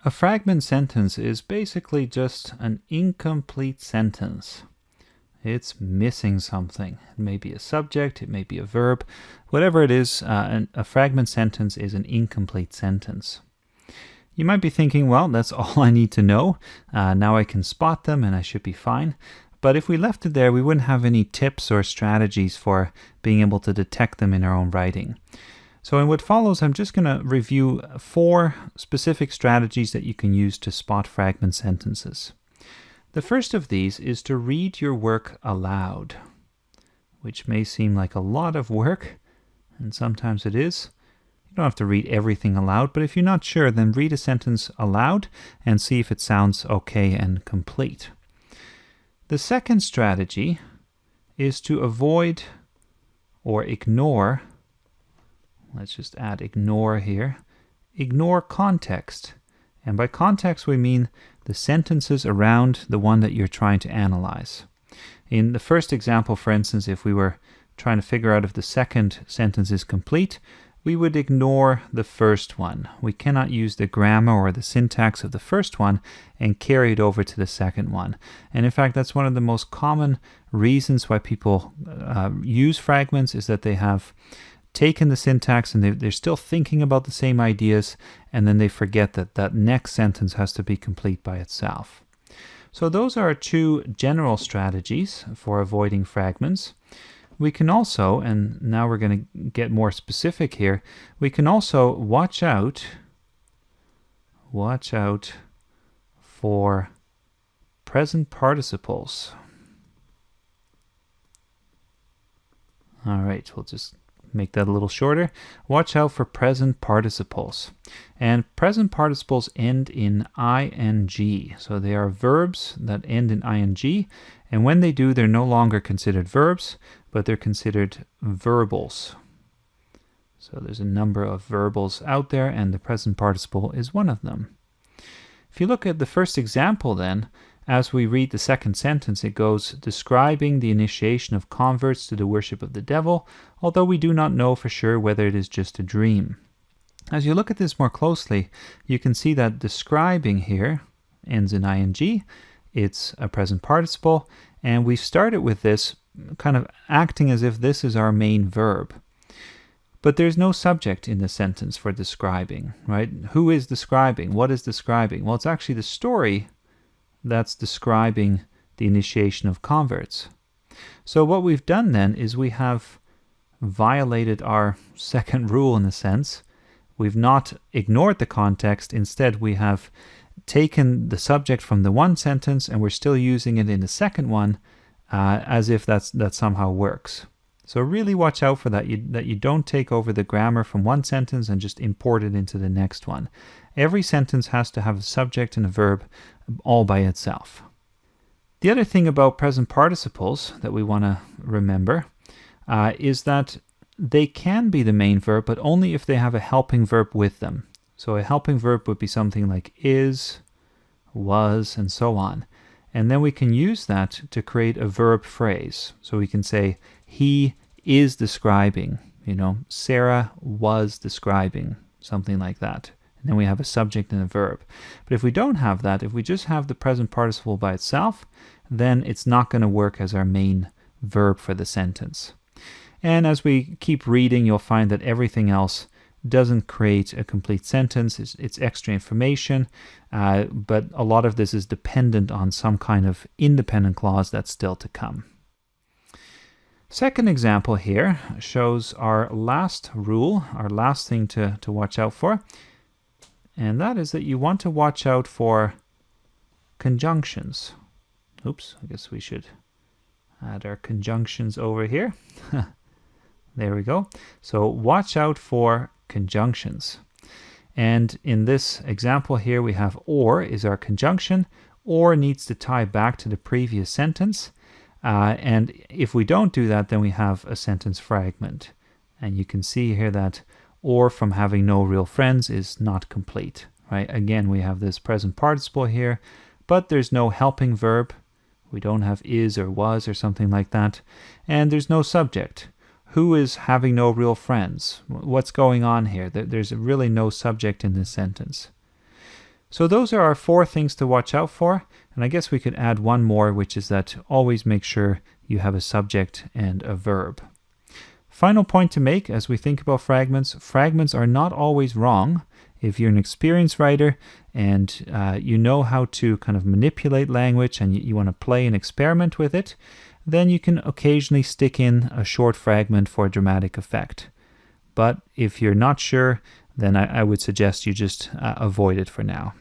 A fragment sentence is basically just an incomplete sentence. It's missing something. It may be a subject, it may be a verb. Whatever it is, a fragment sentence is an incomplete sentence. You might be thinking, well, that's all I need to know. Now I can spot them and I should be fine. But if we left it there, we wouldn't have any tips or strategies for being able to detect them in our own writing. So in what follows, I'm just going to review 4 specific strategies that you can use to spot fragment sentences. The first of these is to read your work aloud, which may seem like a lot of work, and sometimes it is. You don't have to read everything aloud, but if you're not sure, then read a sentence aloud and see if it sounds okay and complete. The second strategy is to avoid or ignore, let's just add ignore here, ignore context. And by context, we mean the sentences around the one that you're trying to analyze. In the first example, for instance, if we were trying to figure out if the second sentence is complete, we would ignore the first one. We cannot use the grammar or the syntax of the first one and carry it over to the second one. And in fact, that's one of the most common reasons why people use fragments, is that they have taken the syntax and they're still thinking about the same ideas, and then they forget that that next sentence has to be complete by itself. So those are 2 general strategies for avoiding fragments. We can also, and now we're going to get more specific here, we can also watch out for present participles. All right, we'll just make that a little shorter. Watch out for present participles. And present participles end in ing. So they are verbs that end in ing. And when they do, they're no longer considered verbs, but they're considered verbals. So there's a number of verbals out there, and the present participle is one of them. If you look at the first example then, as we read the second sentence, it goes, describing the initiation of converts to the worship of the devil, although we do not know for sure whether it is just a dream. As you look at this more closely, you can see that describing here ends in ing. It's a present participle, and we've started with this kind of acting as if this is our main verb. But there's no subject in the sentence for describing, right? Who is describing? What is describing? Well, it's actually the story that's describing the initiation of converts. So what we've done then is we have violated our second rule in a sense. We've not ignored the context. Instead, we have taken the subject from the one sentence and we're still using it in the second one as if that somehow works. So really watch out for that, that you don't take over the grammar from one sentence and just import it into the next one. Every sentence has to have a subject and a verb all by itself. The other thing about present participles that we want to remember is that they can be the main verb, but only if they have a helping verb with them. So a helping verb would be something like is, was, and so on. And then we can use that to create a verb phrase. So we can say, he is describing, Sarah was describing, something like that. And then we have a subject and a verb. But if we don't have that, if we just have the present participle by itself, then it's not going to work as our main verb for the sentence. And as we keep reading, you'll find that everything else doesn't create a complete sentence. It's extra information, but a lot of this is dependent on some kind of independent clause that's still to come. Second example here shows our last rule, our last thing to watch out for, and that is that you want to watch out for conjunctions. Oops, I guess we should add our conjunctions over here. There we go. So watch out for conjunctions. And in this example here, we have or is our conjunction. Or needs to tie back to the previous sentence. And if we don't do that, then we have a sentence fragment. And you can see here that or from having no real friends is not complete, right? Again, we have this present participle here, but there's no helping verb. We don't have is or was or something like that. And there's no subject. Who is having no real friends? What's going on here? There's really no subject in this sentence. So those are our 4 things to watch out for, and I guess we could add one more, which is that always make sure you have a subject and a verb. Final point to make as we think about fragments, fragments are not always wrong. If you're an experienced writer and you know how to kind of manipulate language and you want to play and experiment with it, then you can occasionally stick in a short fragment for a dramatic effect. But if you're not sure, then I would suggest you just avoid it for now.